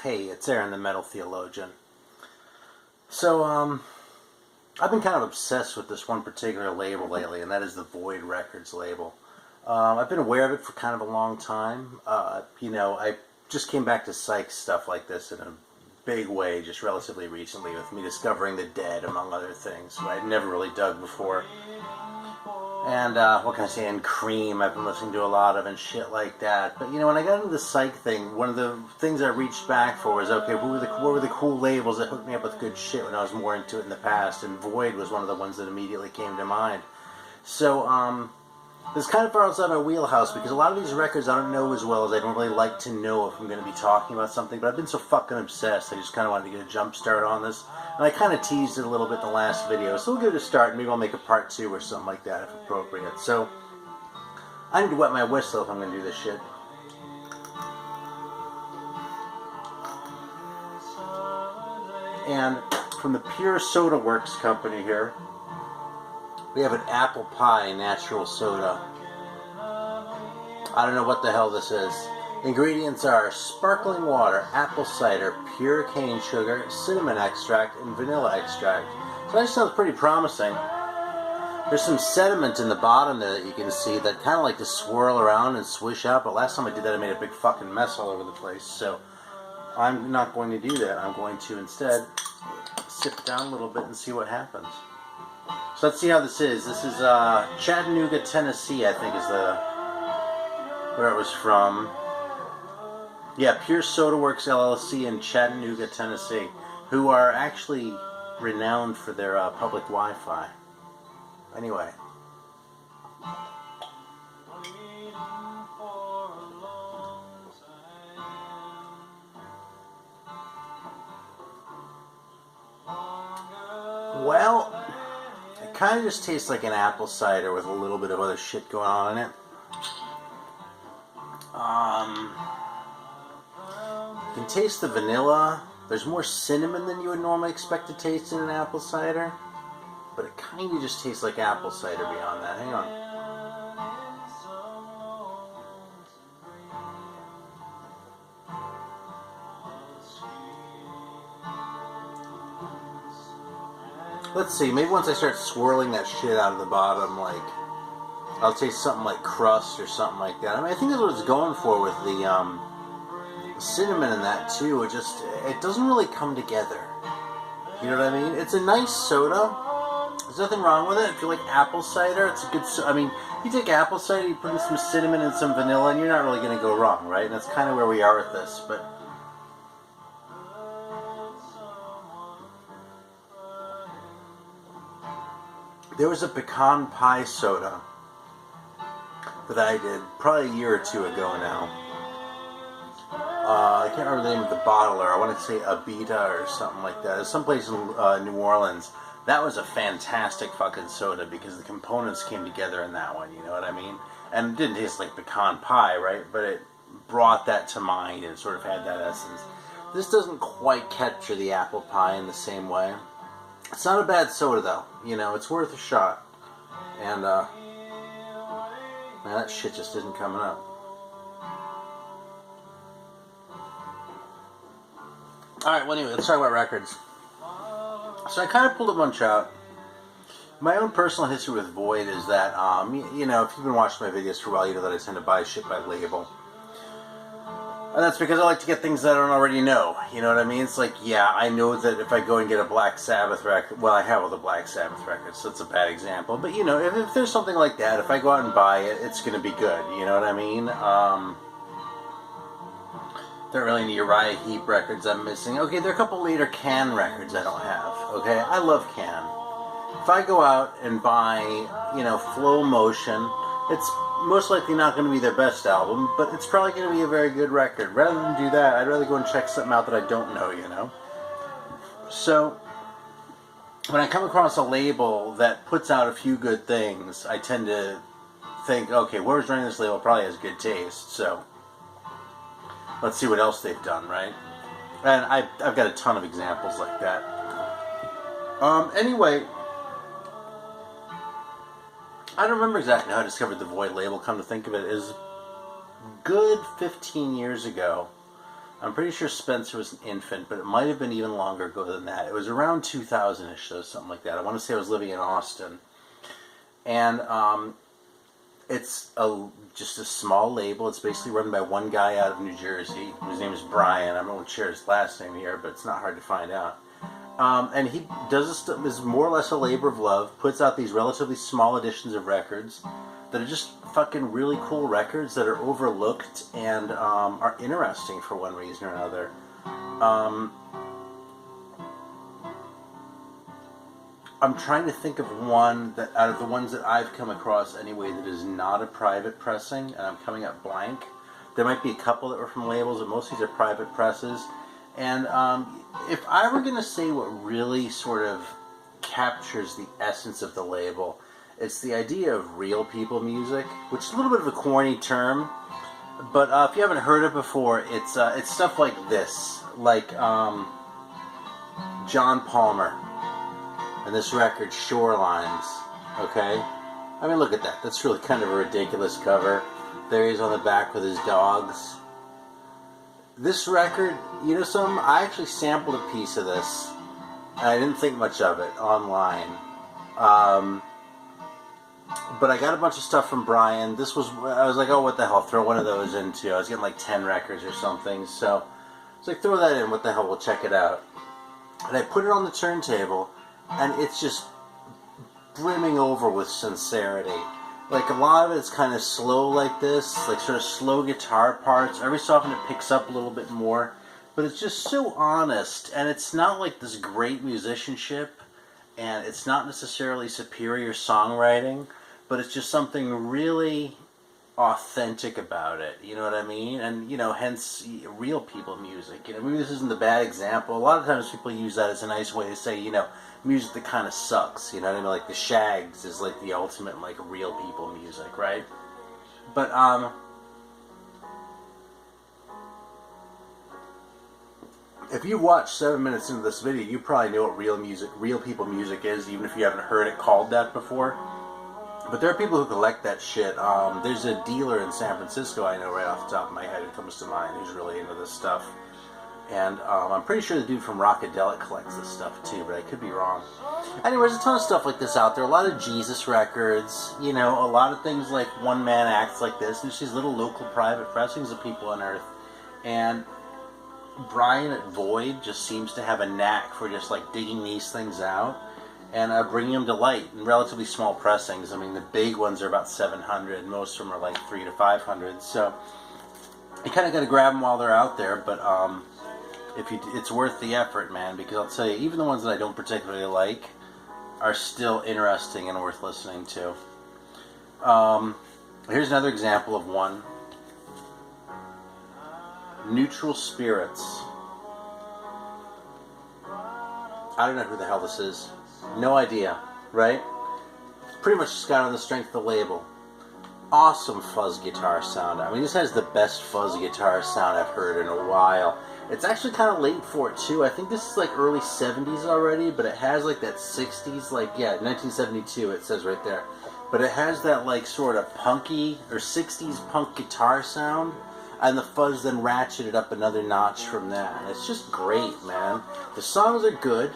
Hey, it's Aaron, the Metal Theologian. So, I've been kind of obsessed with this one particular label lately, and that is the Void Records label. I've been aware of it for kind of a long time. I just came back to psych stuff like this in a big way just relatively recently, with me discovering the Dead, among other things, who I'd never really dug before. And, what can I say, and Cream I've been listening to a lot of and shit like that. But, when I got into the psych thing, one of the things I reached back for was, okay, what were the cool labels that hooked me up with good shit when I was more into it in the past? And Void was one of the ones that immediately came to mind. So, this kind of far outside my wheelhouse, because a lot of these records I don't know as well as I don't really like to know if I'm going to be talking about something, but I've been so fucking obsessed, I just kind of wanted to get a jump start on this. And I kind of teased it a little bit in the last video, so we'll give it a start, and maybe I'll make a part 2 or something like that if appropriate. So, I need to wet my whistle if I'm going to do this shit. And from the Pure Soda Works company here, we have an apple pie natural soda. I don't know what the hell this is. Ingredients are sparkling water, apple cider, pure cane sugar, cinnamon extract, and vanilla extract. So that sounds pretty promising. There's some sediment in the bottom there that you can see that kind of like to swirl around and swish out, but last time I did that I made a big fucking mess all over the place. So I'm not going to do that. I'm going to instead sip down a little bit and see what happens. So let's see how this is. This is Chattanooga, Tennessee, I think is where it was from. Yeah, Pure Soda Works LLC in Chattanooga, Tennessee, who are actually renowned for their public Wi-Fi. Anyway. Well, it kind of just tastes like an apple cider with a little bit of other shit going on in it. You can taste the vanilla. There's more cinnamon than you would normally expect to taste in an apple cider. But it kind of just tastes like apple cider beyond that. Hang on. Let's see, maybe once I start swirling that shit out of the bottom, like, I'll taste something like crust or something like that. I mean, I think that's what it's going for with the cinnamon in that, too. It doesn't really come together. You know what I mean? It's a nice soda. There's nothing wrong with it. If you like apple cider, it's a good I mean, you take apple cider, you put in some cinnamon and some vanilla, and you're not really going to go wrong, right? And that's kind of where we are with this, but there was a pecan pie soda that I did probably a year or two ago now. I can't remember the name of the bottler. I want to say Abita or something like that. It's someplace in New Orleans. That was a fantastic fucking soda because the components came together in that one, you know what I mean? And it didn't taste like pecan pie, right? But it brought that to mind and sort of had that essence. This doesn't quite capture the apple pie in the same way. It's not a bad soda, though. It's worth a shot. And, man, that shit just isn't coming up. Alright, well, anyway, let's talk about records. So I kind of pulled a bunch out. My own personal history with Void is that, if you've been watching my videos for a while, you know that I tend to buy shit by label. And that's because I like to get things that I don't already know. You know what I mean? It's like, yeah, I know that if I go and get a Black Sabbath record, well, I have all the Black Sabbath records, so it's a bad example. But, if there's something like that, if I go out and buy it, it's going to be good. You know what I mean? There are really any Uriah Heep records I'm missing. Okay, there are a couple later Can records I don't have. Okay, I love Can. If I go out and buy, Flow Motion, it's most likely not going to be their best album, but it's probably going to be a very good record. Rather than do that, I'd rather go and check something out that I don't know, So, when I come across a label that puts out a few good things, I tend to think, okay, whoever's running this label probably has good taste, so let's see what else they've done, right? And I've got a ton of examples like that. Anyway, I don't remember exactly how I discovered the Void label. Come to think of it, is good 15 years ago. I'm pretty sure Spencer was an infant, but it might have been even longer ago than that. It was around 2000-ish, though, something like that. I want to say I was living in Austin. And it's just a small label. It's basically run by one guy out of New Jersey. His name is Brian. I won't share his last name here, but it's not hard to find out. And he does this stuff, is more or less a labor of love, puts out these relatively small editions of records that are just fucking really cool records that are overlooked and are interesting for one reason or another. I'm trying to think of one that, out of the ones that I've come across anyway, that is not a private pressing, and I'm coming up blank. There might be a couple that were from labels, but most of these are private presses. And if I were going to say what really sort of captures the essence of the label, it's the idea of real people music, which is a little bit of a corny term, but if you haven't heard it before, it's stuff like this, like John Palmer and this record, Shorelines, okay? I mean, look at that. That's really kind of a ridiculous cover. There he is on the back with his dogs. This record, you know something? I actually sampled a piece of this, and I didn't think much of it online. But I got a bunch of stuff from Brian. I was like, oh, what the hell, throw one of those in too. I was getting like 10 records or something, so I was like, throw that in, what the hell, we'll check it out. And I put it on the turntable, and it's just brimming over with sincerity. Like, a lot of it's kind of slow like this, like sort of slow guitar parts. Every so often it picks up a little bit more, but it's just so honest, and it's not like this great musicianship, and it's not necessarily superior songwriting, but it's just something really authentic about it, you know what I mean? And, you know, hence real people music. You know, maybe this isn't the bad example. A lot of times people use that as a nice way to say, you know, music that kind of sucks, you know what I mean? Like the Shags is like the ultimate, like, real people music, right? But, if you watch 7 minutes into this video, you probably know what real people music is, even if you haven't heard it called that before. But there are people who collect that shit. There's a dealer in San Francisco I know right off the top of my head who comes to mind who's really into this stuff. And I'm pretty sure the dude from Rockadelic collects this stuff too, but I could be wrong. Anyway, there's a ton of stuff like this out there. A lot of Jesus records, you know, a lot of things like One Man Acts like this. And there's these little local private pressings of people on Earth. And Brian at Void just seems to have a knack for just like digging these things out and bringing them to light in relatively small pressings. I mean, the big ones are about 700. Most of them are like 300 to 500. So you kind of got to grab them while they're out there. But it's worth the effort, man, because I'll tell you, even the ones that I don't particularly like are still interesting and worth listening to. Here's another example of one. Neutral Spirits. I don't know who the hell this is. No idea, right? Pretty much just got on the strength of the label. Awesome fuzz guitar sound. I mean, this has the best fuzz guitar sound I've heard in a while. It's actually kind of late for it too. I think this is like early 70s already, but it has like that 60s, like, yeah, 1972 it says right there. But it has that like sort of punky or 60s punk guitar sound. And the fuzz then ratcheted up another notch from that. And it's just great, man. The songs are good.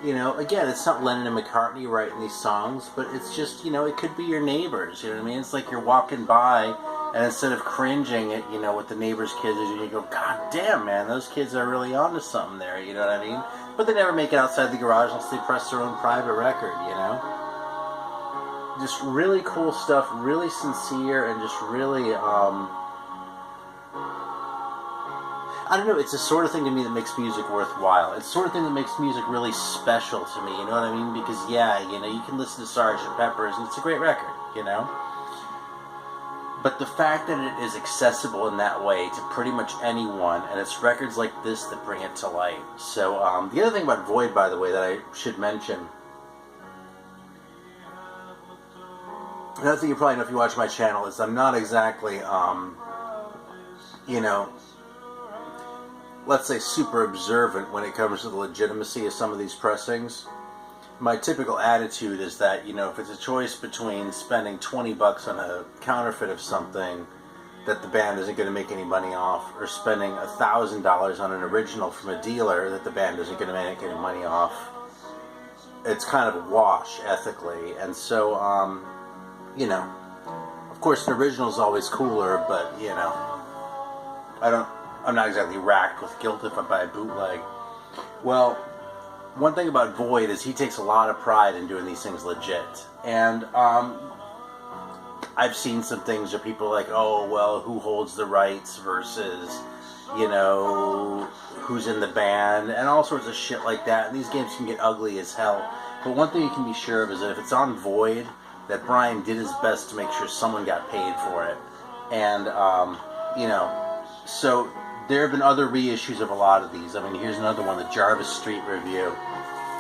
You know, again, it's not Lennon and McCartney writing these songs, but it's just, you know, it could be your neighbors, you know what I mean? It's like you're walking by, and instead of cringing at, you know, what the neighbors' kids are doing, you go, God damn, man, those kids are really onto something there, you know what I mean? But they never make it outside the garage unless they press their own private record, you know? Just really cool stuff, really sincere, and just really, I don't know, it's the sort of thing to me that makes music worthwhile. It's the sort of thing that makes music really special to me, you know what I mean? Because, yeah, you know, you can listen to Sgt. Pepper's, and it's a great record, you know? But the fact that it is accessible in that way to pretty much anyone, and it's records like this that bring it to light. So, the other thing about Void, by the way, that I should mention, another thing you probably know if you watch my channel is I'm not exactly, you know, let's say super observant when it comes to the legitimacy of some of these pressings. My typical attitude is that, you know, if it's a choice between spending $20 on a counterfeit of something that the band isn't going to make any money off, or spending $1,000 on an original from a dealer that the band isn't going to make any money off. It's kind of a wash ethically, and so you know, of course an original is always cooler, but you know, I'm not exactly racked with guilt if I buy a bootleg. Well, one thing about Void is he takes a lot of pride in doing these things legit, and I've seen some things where people are like, oh, well, who holds the rights versus, you know, who's in the band, and all sorts of shit like that. And these games can get ugly as hell. But one thing you can be sure of is that if it's on Void, that Brian did his best to make sure someone got paid for it. And, you know, so there have been other reissues of a lot of these. I mean, here's another one, the Jarvis Street Review,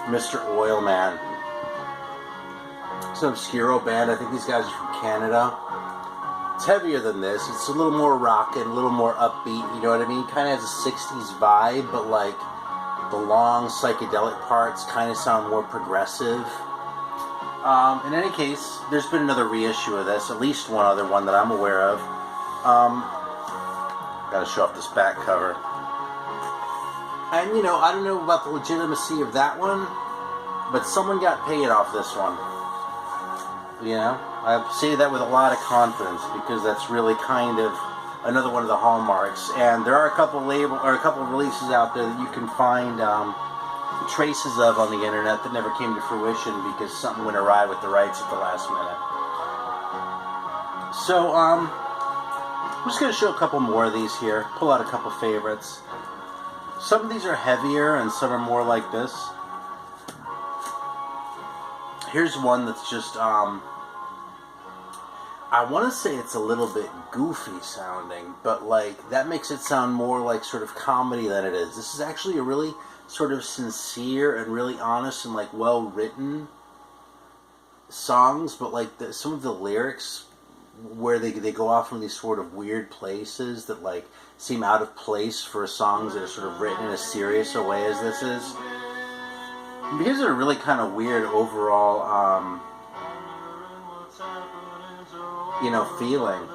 Mr. Oilman. It's an obscuro band. I think these guys are from Canada. It's heavier than this. It's a little more rockin', a little more upbeat, you know what I mean? Kind of has a 60s vibe, but like the long psychedelic parts kind of sound more progressive. In any case, there's been another reissue of this, at least one other one that I'm aware of. Gotta show off this back cover. And, you know, I don't know about the legitimacy of that one, but someone got paid off this one. You know, I say that with a lot of confidence because that's really kind of another one of the hallmarks. And there are a couple releases out there that you can find traces of on the internet that never came to fruition because something went awry with the rights at the last minute. So, I'm just going to show a couple more of these here. Pull out a couple favorites. Some of these are heavier and some are more like this. Here's one that's just, I want to say it's a little bit goofy sounding, but like, that makes it sound more like sort of comedy than it is. This is actually a really sort of sincere and really honest and like well-written songs, but like some of the lyrics where they go off from these sort of weird places that like seem out of place for songs that are sort of written in as serious a way as this is. Because they're really kind of weird overall, you know, feeling.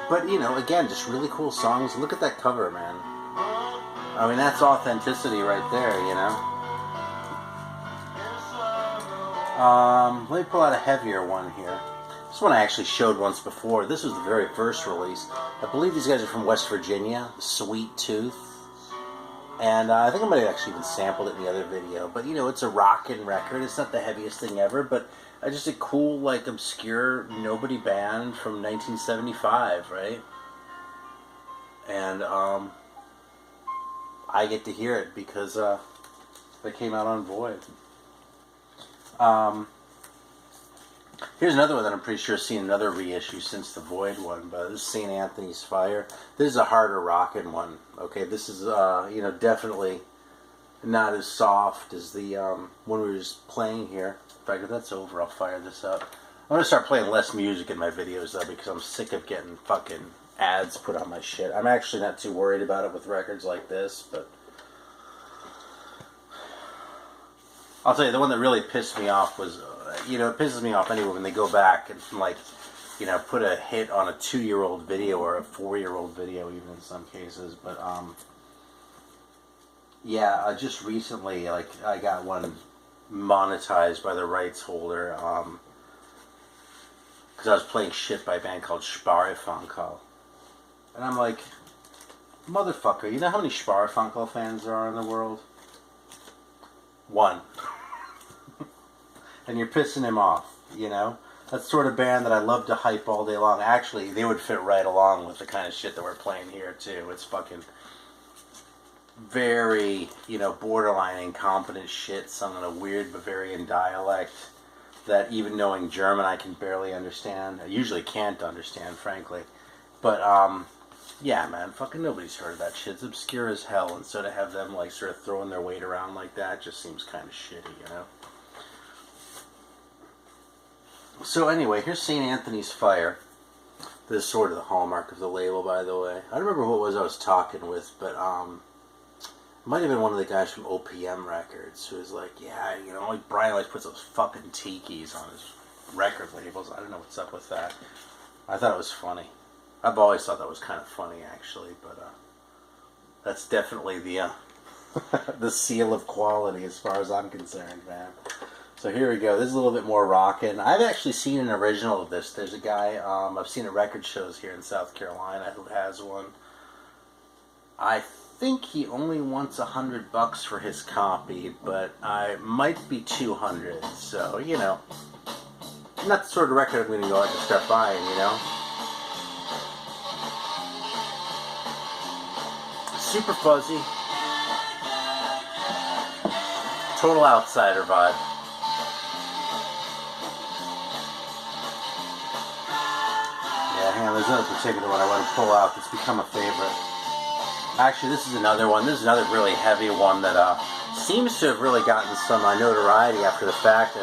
But, you know, again, just really cool songs. Look at that cover, man. I mean, that's authenticity right there, you know. Let me pull out a heavier one here. This one I actually showed once before. This was the very first release. I believe these guys are from West Virginia, Sweet Tooth. And I think I might have actually even sampled it in the other video. But, you know, it's a rockin' record. It's not the heaviest thing ever, but just a cool, like, obscure nobody band from 1975, right? And I get to hear it because they came out on Void. Here's another one that I'm pretty sure has seen another reissue since the Void one, but this is St. Anthony's Fire. This is a harder rockin' one, okay? This is, you know, definitely not as soft as the one we were just playing here. In fact, if that's over, I'll fire this up. I'm going to start playing less music in my videos, though, because I'm sick of getting fucking ads put on my shit. I'm actually not too worried about it with records like this, but I'll tell you, the one that really pissed me off was, you know, it pisses me off anyway when they go back and, like, you know, put a hit on a 2-year-old video or a 4-year-old video, even in some cases. But, yeah, just recently, like, I got one monetized by the rights holder, because I was playing shit by a band called Sparrefunkel. And I'm like, motherfucker, you know how many Sparrefunkel fans there are in the world? One. And you're pissing him off, you know? That's the sort of band that I love to hype all day long. Actually, they would fit right along with the kind of shit that we're playing here, too. It's fucking very, you know, borderline incompetent shit, sung in a weird Bavarian dialect that even knowing German I can barely understand. I usually can't understand, frankly. But, yeah, man, fucking nobody's heard of that shit. It's obscure as hell, and so to have them, like, sort of throwing their weight around like that just seems kind of shitty, you know? So anyway, here's St. Anthony's Fire. This is sort of the hallmark of the label, by the way. I don't remember who it was I was talking with, but it might have been one of the guys from OPM Records who was like, yeah, you know, like Brian always puts those fucking tikis on his record labels. I don't know what's up with that. I thought it was funny. I've always thought that was kind of funny, actually, but that's definitely the the seal of quality as far as I'm concerned, man. So here we go. This is a little bit more rockin'. I've actually seen an original of this. There's a guy, I've seen at record shows here in South Carolina who has one. I think he only wants $100 for his copy, but I might be 200. So, you know, not the sort of record I'm going to go out and start buying, you know. Super fuzzy. Total outsider vibe. Yeah, hang on, there's another particular one I want to pull out that's become a favorite. Actually, this is another one. This is another really heavy one that seems to have really gotten some notoriety after the fact.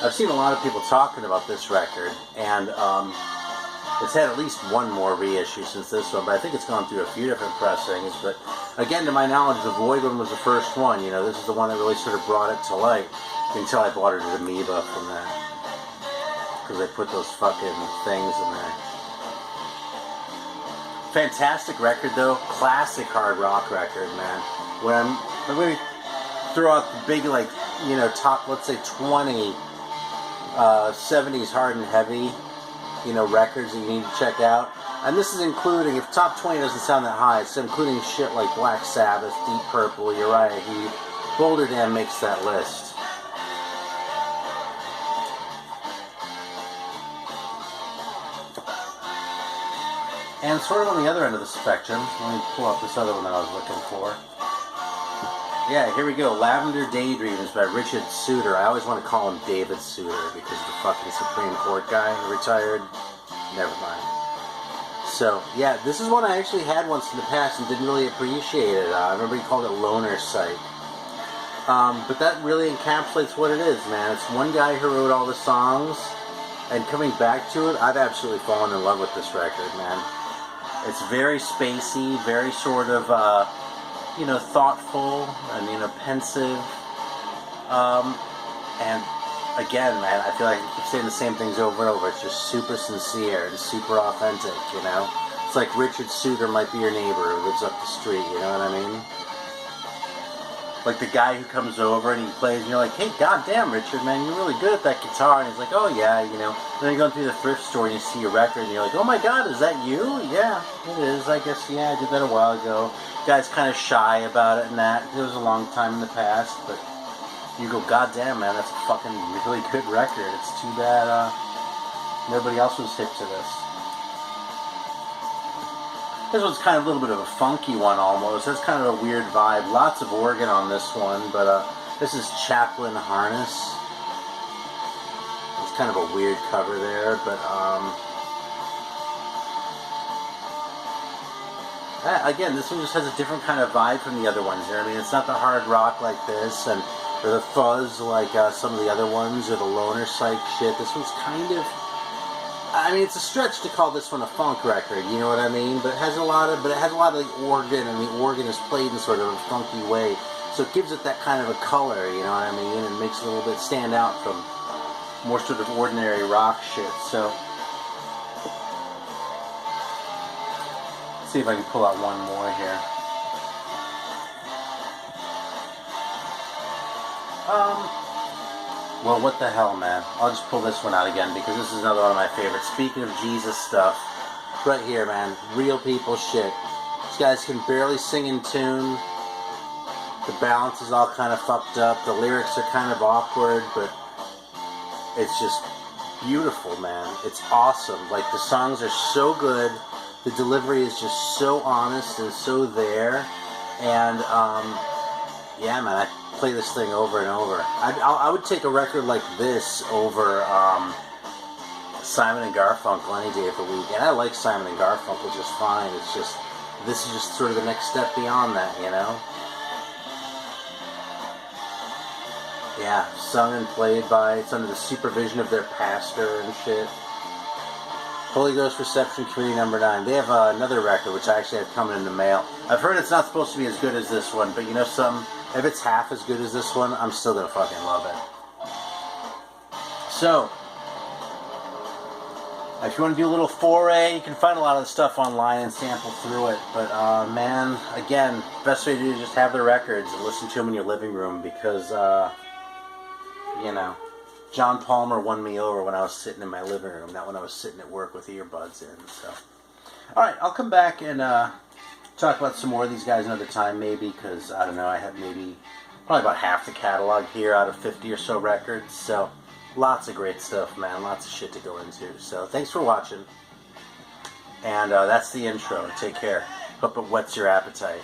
I've seen a lot of people talking about this record, and it's had at least one more reissue since this one, but I think it's gone through a few different pressings. But again, to my knowledge, the Void one was the first one. You know, this is the one that really sort of brought it to light until I bought it at Amoeba from that, because they put those fucking things in there. Fantastic record though, classic hard rock record, man. When I'm going to throw out the big, like, you know, top, let's say 20 70s hard and heavy, you know, records that you need to check out. And this is including, if top 20 doesn't sound that high, it's including shit like Black Sabbath, Deep Purple, Uriah Heep. Boulder Dam makes that list. And sort of on the other end of the spectrum, let me pull up this other one that I was looking for. Yeah, here we go. Lavender Daydreams by Richard Suter. I always want to call him David Suter because the fucking Supreme Court guy retired. Never mind. So, yeah, this is one I actually had once in the past and didn't really appreciate it. I remember he called it Loner Psych. But that really encapsulates what it is, man. It's one guy who wrote all the songs, and coming back to it, I've absolutely fallen in love with this record, man. It's very spacey, very sort of, you know, thoughtful and, you know, pensive. And again, man, I feel like I keep saying the same things over and over. It's just super sincere and super authentic, you know? It's like Richard Suter might be your neighbor who lives up the street, you know what I mean? Like the guy who comes over and he plays and you're like, hey, goddamn, Richard, man, you're really good at that guitar. And he's like, oh, yeah, you know. And then you're going through the thrift store and you see a record and you're like, oh, my God, is that you? Yeah, it is. I guess, yeah, I did that a while ago. Guy's kind of shy about it and that. It was a long time in the past, but you go, goddamn, man, that's a fucking really good record. It's too bad nobody else was hip to this. This one's kind of a little bit of a funky one almost. That's kind of a weird vibe. Lots of organ on this one, but this is Chaplin Harness. It's kind of a weird cover there, but again, this one just has a different kind of vibe from the other ones. You know what I mean? It's not the hard rock like this, or the fuzz like some of the other ones, or the Loner Psych shit. This one's kind of, I mean, it's a stretch to call this one a funk record, you know what I mean? But it has a lot of, like, organ, and the organ is played in sort of a funky way. So it gives it that kind of a color, you know what I mean? And makes it a little bit stand out from more sort of ordinary rock shit. So, let's see if I can pull out one more here. Well, what the hell, man. I'll just pull this one out again because this is another one of my favorites. Speaking of Jesus stuff, right here, man. Real people shit. These guys can barely sing in tune. The balance is all kind of fucked up. The lyrics are kind of awkward, but it's just beautiful, man. It's awesome. Like, the songs are so good. The delivery is just so honest and so there. And, yeah, man, I play this thing over and over. I would take a record like this over Simon and Garfunkel any day of the week. And I like Simon and Garfunkel just fine. It's just, this is just sort of the next step beyond that, you know? Yeah, sung and played by, it's under the supervision of their pastor and shit. Holy Ghost Reception Committee number 9. They have another record, which I actually have coming in the mail. I've heard it's not supposed to be as good as this one, but you know something? If it's half as good as this one, I'm still gonna fucking love it. So, If you want to do a little foray, you can find a lot of the stuff online and sample through it. But man, again, best way to do is just have the records and listen to them in your living room because, you know, John Palmer won me over when I was sitting in my living room, not when I was sitting at work with earbuds in. So, all right, I'll come back and talk about some more of these guys another time, maybe, because I don't know. I have probably about half the catalog here out of 50 or so records. So. Lots of great stuff, man. Lots of shit to go into. So, thanks for watching. And that's the intro. Take care. Hope it whets your appetite.